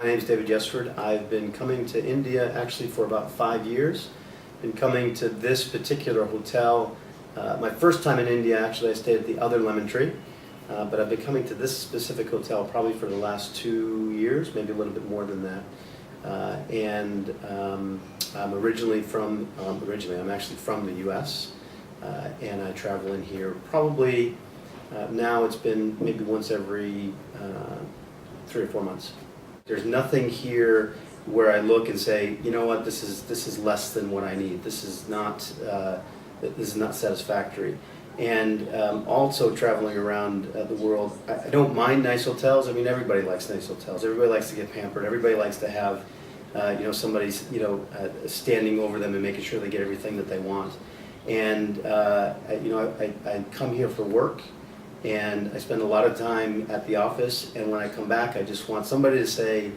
My name is David Yesford. I've been coming to India actually for about 5 years. Been coming to this particular hotel. My first time in India, actually, I stayed at the other Lemon Tree, but I've been coming to this specific hotel probably for the last 2 years, maybe a little bit more than that. I'm I'm actually from the U.S. And I travel in here probably now it's been maybe once every 3 or 4 months. There's nothing here where I look and say, you know what, this is less than what I need. This is not satisfactory. And also traveling around the world, I don't mind nice hotels. I mean, everybody likes nice hotels. Everybody likes to get pampered. Everybody likes to have somebody's standing over them and making sure they get everything that they want. And I come here for work. And I spend a lot of time at the office, and when I come back, I just want somebody to say,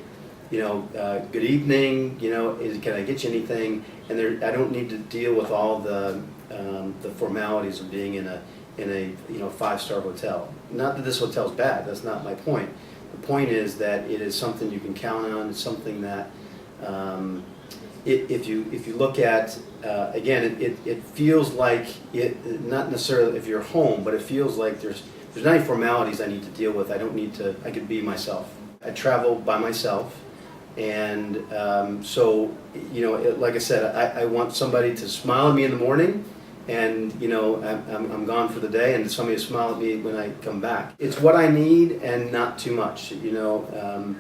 good evening, can I get you anything? And I don't need to deal with all the formalities of being in a five-star hotel. Not that this hotel's bad, that's not my point. The point is that it is something you can count on. It's something that if you look at, again, it feels like, not necessarily if you're home, but it feels like there's not any formalities I need to deal with. I could be myself. I travel by myself, and like I said, I want somebody to smile at me in the morning, and I'm gone for the day, and somebody to smile at me when I come back. It's what I need and not too much, in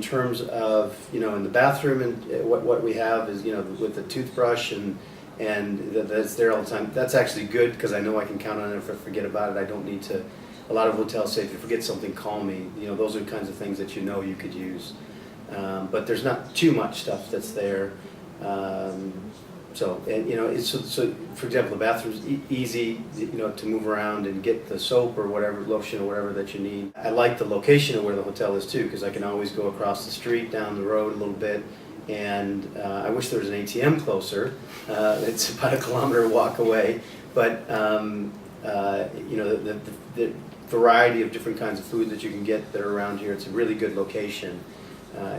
terms of, in the bathroom, and what we have is, with the toothbrush and that's there all the time. That's actually good because I know I can count on it. If I forget about it, I don't need to. A lot of hotels say if you forget something, call me. Those are the kinds of things that you could use. But there's not too much stuff that's there. So for example, the bathroom's easy, to move around and get the soap or whatever, lotion or whatever that you need. I like the location of where the hotel is too, because I can always go across the street, down the road a little bit, and I wish there was an ATM closer. It's about a kilometer walk away, but the variety of different kinds of food that you can get that are around here, it's a really good location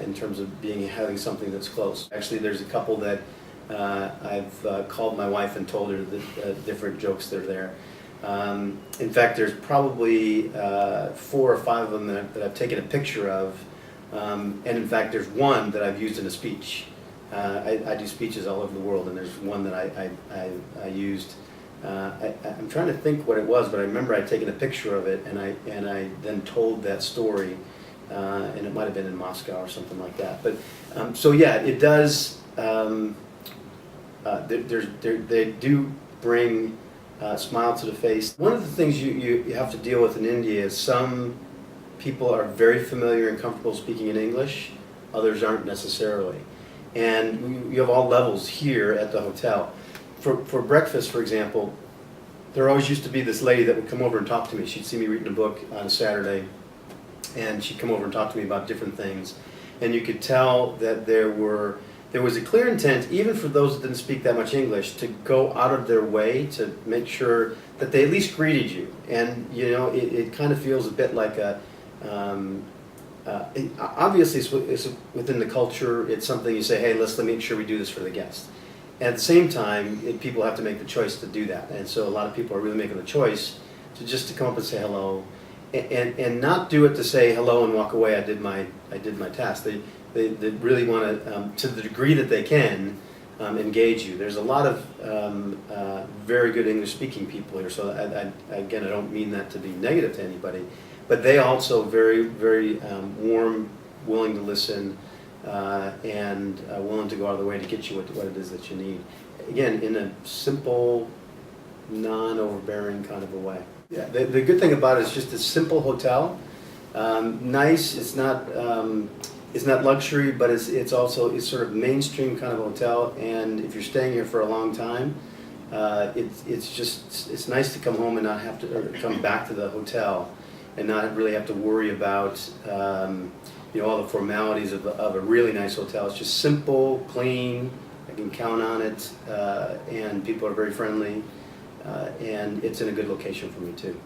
in terms of having something that's close. Actually, there's a couple that I've called my wife and told her the different jokes that are there. In fact, there's probably 4 or 5 of them that I've taken a picture of, and in fact, there's one that I've used in a speech. I do speeches all over the world, and there's one that I used. I'm trying to think what it was, but I remember I'd taken a picture of it, and I then told that story, and it might have been in Moscow or something like that. But so yeah, it does. They do bring a smile to the face. One of the things you have to deal with in India is some people are very familiar and comfortable speaking in English, others aren't necessarily. And you have all levels here at the hotel. For breakfast, for example, there always used to be this lady that would come over and talk to me. She'd see me reading a book on a Saturday, and she'd come over and talk to me about different things. And you could tell that there was a clear intent, even for those that didn't speak that much English, to go out of their way to make sure that they at least greeted you. And it kind of feels a bit like obviously it's within the culture. It's something you say, hey, let's make sure we do this for the guest. At the same time, people have to make the choice to do that, and so a lot of people are really making the choice to come up and say hello, and not do it to say hello and walk away. I did my task. They really want to the degree that they can, engage you. There's a lot of very good English-speaking people here, so again, I don't mean that to be negative to anybody, but they also very, very warm, willing to listen, and willing to go out of the way to get you what it is that you need. Again, in a simple, non-overbearing kind of a way. Yeah, the good thing about it is just a simple hotel. Nice. It's not luxury, but it's sort of mainstream kind of hotel. And if you're staying here for a long time, it's nice to come home and not have to, or come back to the hotel and not really have to worry about all the formalities of a really nice hotel. It's just simple, clean. I can count on it, and people are very friendly, and it's in a good location for me too.